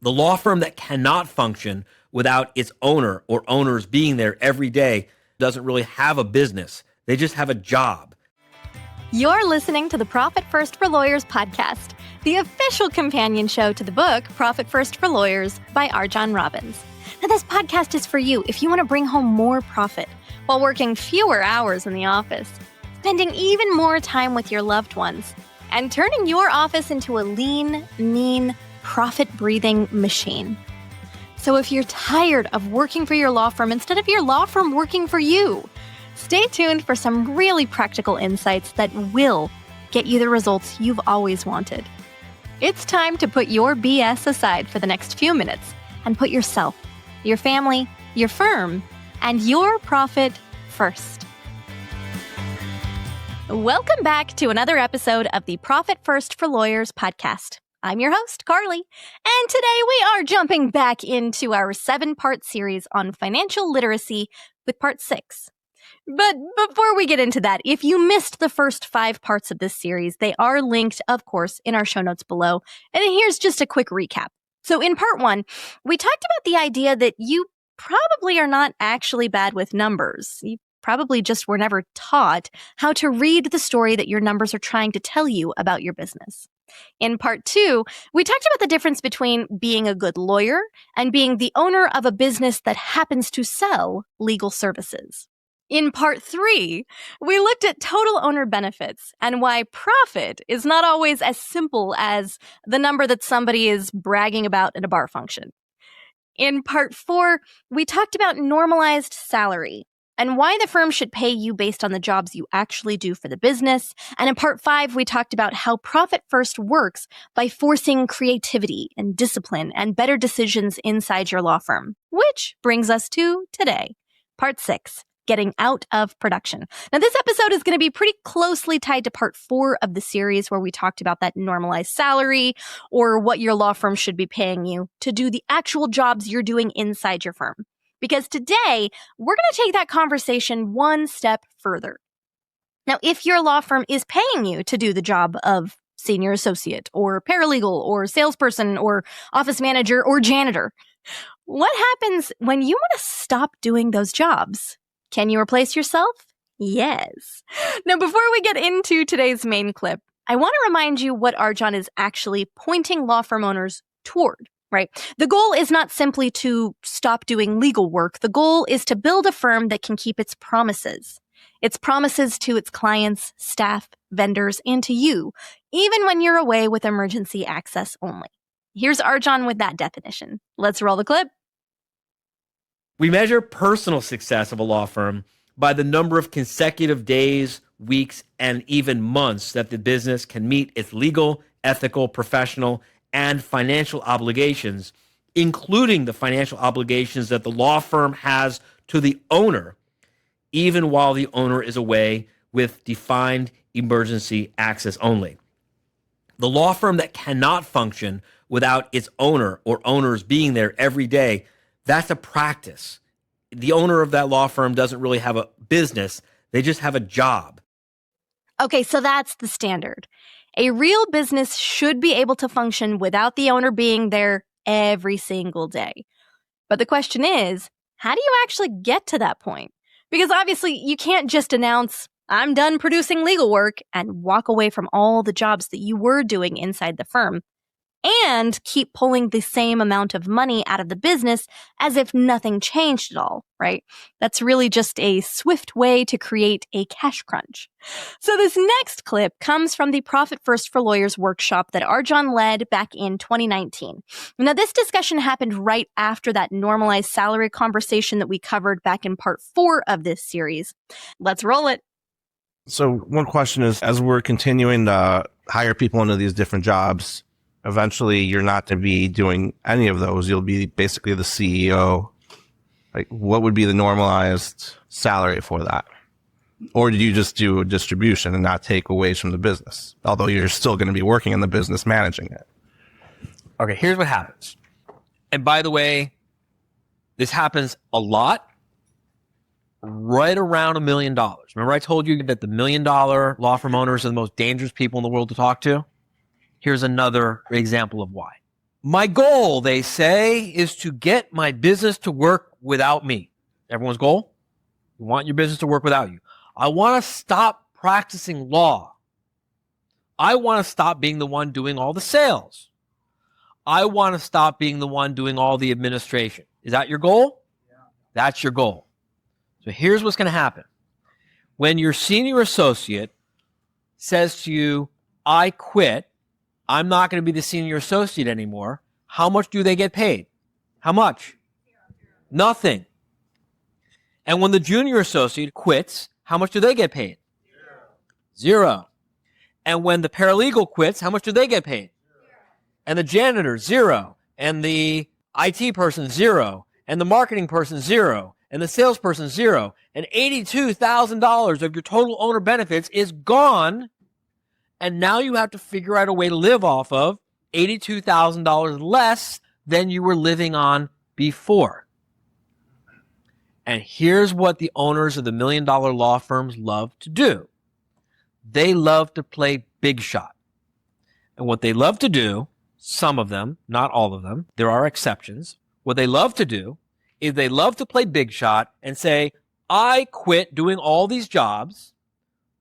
The law firm that cannot function without its owner or owners being there every day doesn't really have a business. They just have a job. You're listening to the Profit First for Lawyers podcast, the official companion show to the book Profit First for Lawyers by RJon Robins. Now, this podcast is for you if you want to bring home more profit while working fewer hours in the office, spending even more time with your loved ones, and turning your office into a lean, mean, profit-breathing machine. So if you're tired of working for your law firm instead of your law firm working for you, stay tuned for some really practical insights that will get you the results you've always wanted. It's time to put your BS aside for the next few minutes and put yourself, your family, your firm, and your profit first. Welcome back to another episode of the Profit First for Lawyers podcast. I'm your host, Carly, and today we are jumping back into our 7-part series on financial literacy with part 6. But before we get into that, if you missed the first 5 parts of this series, they are linked, of course, in our show notes below. And here's just a quick recap. So in part 1, we talked about the idea that you probably are not actually bad with numbers. You probably just were never taught how to read the story that your numbers are trying to tell you about your business. In part 2, we talked about the difference between being a good lawyer and being the owner of a business that happens to sell legal services. In part 3, we looked at total owner benefits and why profit is not always as simple as the number that somebody is bragging about in a bar function. In part 4, we talked about normalized salary and why the firm should pay you based on the jobs you actually do for the business. And in part 5, we talked about how Profit First works by forcing creativity and discipline and better decisions inside your law firm, which brings us to today, part 6. Getting out of production. Now, this episode is going to be pretty closely tied to part 4 of the series where we talked about that normalized salary or what your law firm should be paying you to do the actual jobs you're doing inside your firm. Because today, we're going to take that conversation one step further. Now, if your law firm is paying you to do the job of senior associate or paralegal or salesperson or office manager or janitor, what happens when you want to stop doing those jobs? Can you replace yourself? Yes. Now, before we get into today's main clip, I want to remind you what RJon is actually pointing law firm owners toward, right? The goal is not simply to stop doing legal work. The goal is to build a firm that can keep its promises to its clients, staff, vendors, and to you, even when you're away with emergency access only. Here's RJon with that definition. Let's roll the clip. We measure personal success of a law firm by the number of consecutive days, weeks, and even months that the business can meet its legal, ethical, professional, and financial obligations, including the financial obligations that the law firm has to the owner, even while the owner is away with defined emergency access only. The law firm that cannot function without its owner or owners being there every day, that's a practice. The owner of that law firm doesn't really have a business. They just have a job. Okay, so that's the standard. A real business should be able to function without the owner being there every single day. But the question is, how do you actually get to that point? Because obviously you can't just announce, I'm done producing legal work, and walk away from all the jobs that you were doing inside the firm and keep pulling the same amount of money out of the business as if nothing changed at all, right? That's really just a swift way to create a cash crunch. So this next clip comes from the Profit First for Lawyers workshop that RJon led back in 2019. Now, this discussion happened right after that normalized salary conversation that we covered back in part 4 of this series. Let's roll it. So one question is, as we're continuing to hire people into these different jobs, eventually you're not to be doing any of those. You'll be basically the CEO. Like, what would be the normalized salary for that? Or did you just do a distribution and not take away from the business? Although you're still going to be working in the business managing it. Okay, here's what happens. And by the way, this happens a lot, right around $1 million. Remember I told you that the $1 million law firm owners are the most dangerous people in the world to talk to? Here's another example of why. My goal, they say, is to get my business to work without me. Everyone's goal? You want your business to work without you. I want to stop practicing law. I want to stop being the one doing all the sales. I want to stop being the one doing all the administration. Is that your goal? Yeah. That's your goal. So here's what's going to happen. When your senior associate says to you, I quit, I'm not going to be the senior associate anymore, how much do they get paid? How much? Nothing. And when the junior associate quits, how much do they get paid? Zero. And when the paralegal quits, how much do they get paid? And the janitor, zero. And the IT person, zero. And the marketing person, zero. And the salesperson, zero. And $82,000 of your total owner benefits is gone. And now you have to figure out a way to live off of $82,000 less than you were living on before. And here's what the owners of the $1 million law firms love to do. They love to play big shot. And what they love to do, some of them, not all of them, there are exceptions. What they love to do is they love to play big shot and say, I quit doing all these jobs,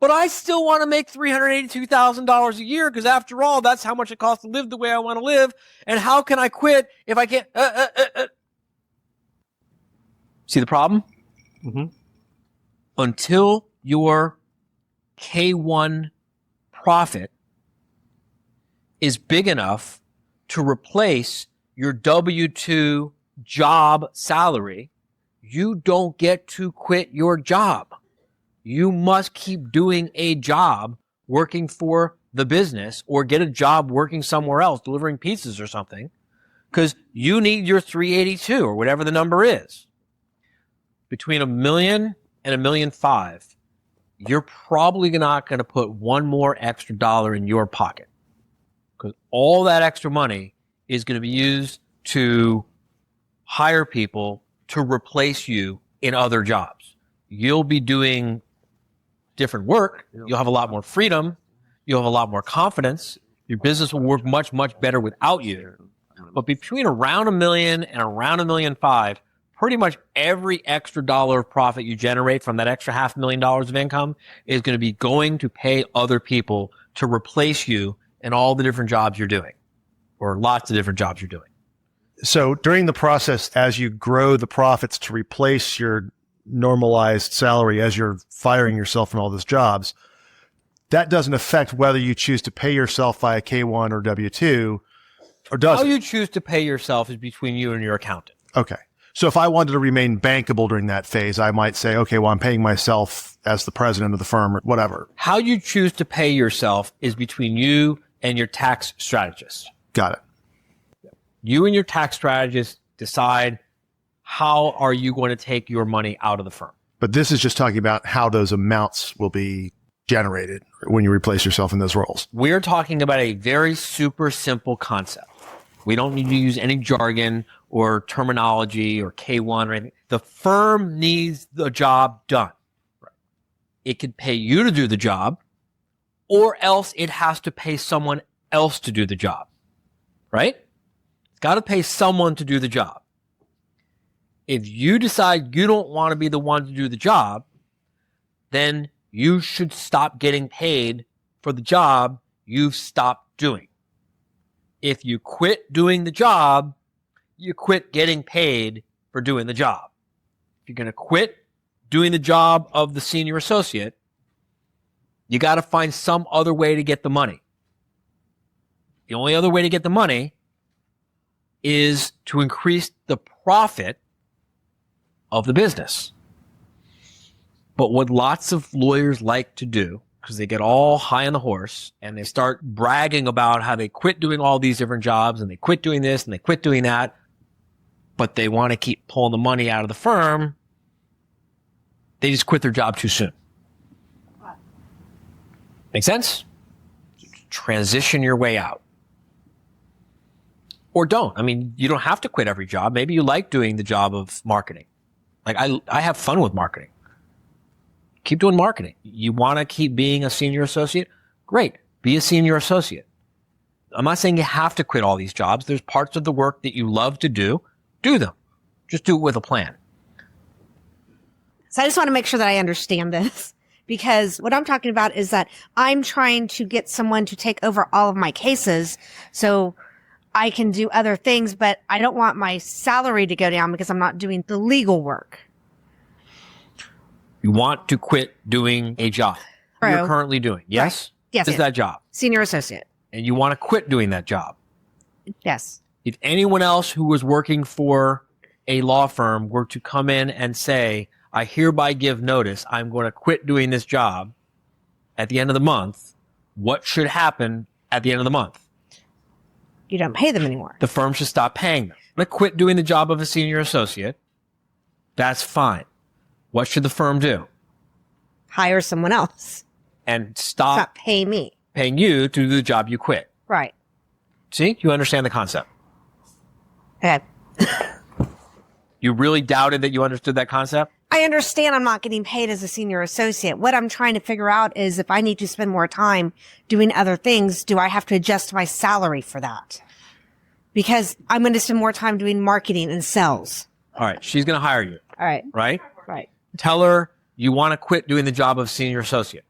but I still want to make $382,000 a year because after all, that's how much it costs to live the way I want to live. And how can I quit if I can't? See the problem? Mm-hmm. Until your K1 profit is big enough to replace your W-2 job salary, you don't get to quit your job. You must keep doing a job working for the business or get a job working somewhere else, delivering pizzas or something, because you need your 382 or whatever the number is. Between $1 million and $1.5 million, you're probably not going to put one more extra dollar in your pocket because all that extra money is going to be used to hire people to replace you in other jobs. You'll be doing different work. You'll have a lot more freedom. You'll have a lot more confidence. Your business will work much, much better without you. But between around $1 million and around $1.5 million, pretty much every extra dollar of profit you generate from that extra $500,000 of income is going to be going to pay other people to replace you in all the different jobs you're doing, or lots of different jobs you're doing. So during the process, as you grow the profits to replace your normalized salary as you're firing yourself from all those jobs, that doesn't affect whether you choose to pay yourself via K1 or W-2, or does How it? you choose to pay yourself is between you and your accountant. Okay. So if I wanted to remain bankable during that phase, I might say, okay, well, I'm paying myself as the president of the firm or whatever. How you choose to pay yourself is between you and your tax strategist. Got it. You and your tax strategist decide how are you going to take your money out of the firm. But this is just talking about how those amounts will be generated when you replace yourself in those roles. We're talking about a very super simple concept. We don't need to use any jargon or terminology or K1 or anything. The firm needs the job done. Right. It could pay you to do the job, or else it has to pay someone else to do the job. Right? It's got to pay someone to do the job. If you decide you don't want to be the one to do the job, then you should stop getting paid for the job you've stopped doing. If you quit doing the job, you quit getting paid for doing the job. If you're going to quit doing the job of the senior associate, you got to find some other way to get the money. The only other way to get the money is to increase the profit of the business. But what lots of lawyers like to do, because they get all high on the horse and they start bragging about how they quit doing all these different jobs and they quit doing this and they quit doing that, but they want to keep pulling the money out of the firm, they just quit their job too soon. Make sense? Transition your way out. Or don't. I mean, you don't have to quit every job. Maybe you like doing the job of marketing. Like I have fun with marketing. Keep doing marketing. You want to keep being a senior associate? Great. Be a senior associate. I'm not saying you have to quit all these jobs. There's parts of the work that you love to do them. Just do it with a plan. So I just want to make sure that I understand this, because what I'm talking about is that I'm trying to get someone to take over all of my cases so I can do other things, but I don't want my salary to go down because I'm not doing the legal work. You want to quit doing a job you're True. currently doing. Yes? Right. Yes. What is that job? Senior associate. And you want to quit doing that job. Yes. If anyone else who was working for a law firm were to come in and say, I hereby give notice, I'm going to quit doing this job at the end of the month, what should happen at the end of the month? You don't pay them anymore. The firm should stop paying them. I'm going to quit doing the job of a senior associate. That's fine. What should the firm do? Hire someone else. And stop Stop paying me. paying you to do the job you quit. Right. See? You understand the concept. Okay. You really doubted that you understood that concept? I understand I'm not getting paid as a senior associate. What I'm trying to figure out is if I need to spend more time doing other things, do I have to adjust my salary for that? Because I'm going to spend more time doing marketing and sales. All right. She's going to hire you, All right. right? Right. Tell her you want to quit doing the job of senior associate.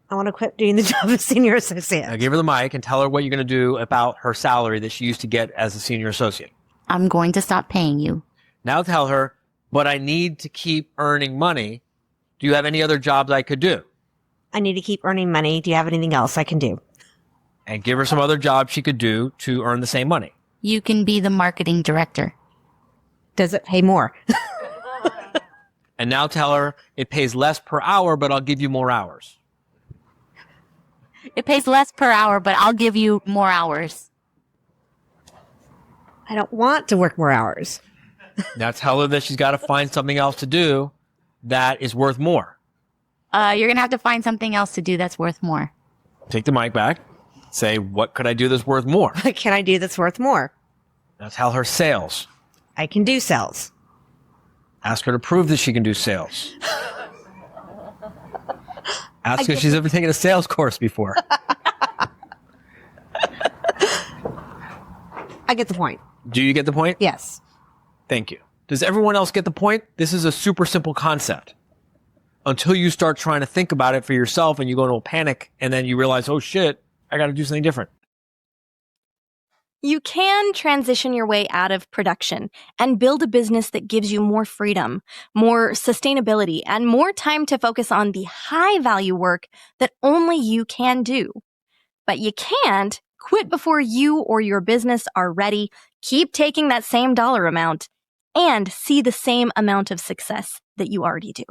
I want to quit doing the job of senior associate. Now give her the mic and tell her what you're going to do about her salary that she used to get as a senior associate. I'm going to stop paying you. Now tell her, but I need to keep earning money. Do you have any other jobs I could do? I need to keep earning money. Do you have anything else I can do? And give her some other jobs she could do to earn the same money. You can be the marketing director. Does it pay more? And now tell her it pays less per hour, but I'll give you more hours. It pays less per hour, but I'll give you more hours. I don't want to work more hours. Now tell her that she's got to find something else to do that is worth more. You're going to have to find something else to do that's worth more. Take the mic back. Say, what could I do that's worth more? What can I do that's worth more? Now tell her sales. I can do sales. Ask her to prove that she can do sales. Ask her if she's ever taken a sales course before. I get the point. Do you get the point? Yes. Thank you. Does everyone else get the point? This is a super simple concept. Until you start trying to think about it for yourself and you go into a panic and then you realize, oh shit, I got to do something different. You can transition your way out of production and build a business that gives you more freedom, more sustainability, and more time to focus on the high value work that only you can do. But you can't quit before you or your business are ready, keep taking that same dollar amount, and see the same amount of success that you already do.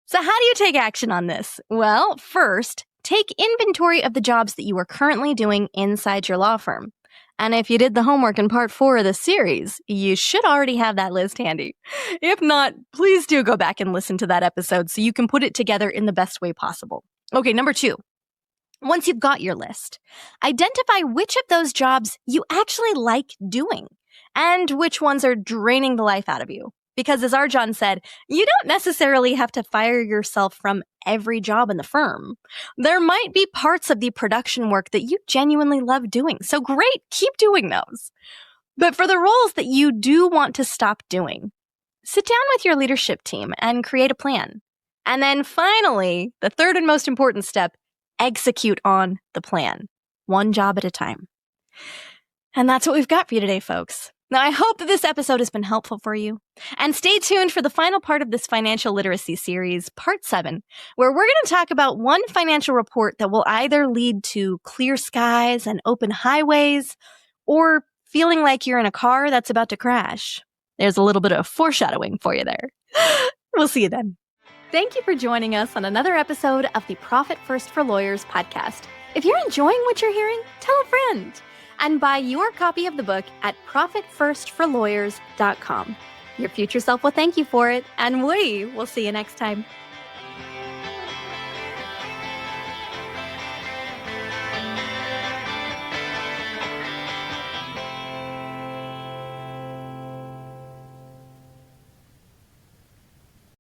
So how do you take action on this? Well, first, take inventory of the jobs that you are currently doing inside your law firm. And if you did the homework in part 4 of the series, you should already have that list handy. If not, please do go back and listen to that episode so you can put it together in the best way possible. Okay, number 2. Once you've got your list, identify which of those jobs you actually like doing and which ones are draining the life out of you. Because as RJon said, you don't necessarily have to fire yourself from every job in the firm. There might be parts of the production work that you genuinely love doing. So great, keep doing those. But for the roles that you do want to stop doing, sit down with your leadership team and create a plan. And then finally, the third and most important step, execute on the plan, one job at a time. And that's what we've got for you today, folks. Now, I hope that this episode has been helpful for you. And stay tuned for the final part of this financial literacy series, part 7, where we're going to talk about one financial report that will either lead to clear skies and open highways, or feeling like you're in a car that's about to crash. There's a little bit of foreshadowing for you there. We'll see you then. Thank you for joining us on another episode of the Profit First for Lawyers podcast. If you're enjoying what you're hearing, tell a friend. And buy your copy of the book at profitfirstforlawyers.com. Your future self will thank you for it, and we will see you next time.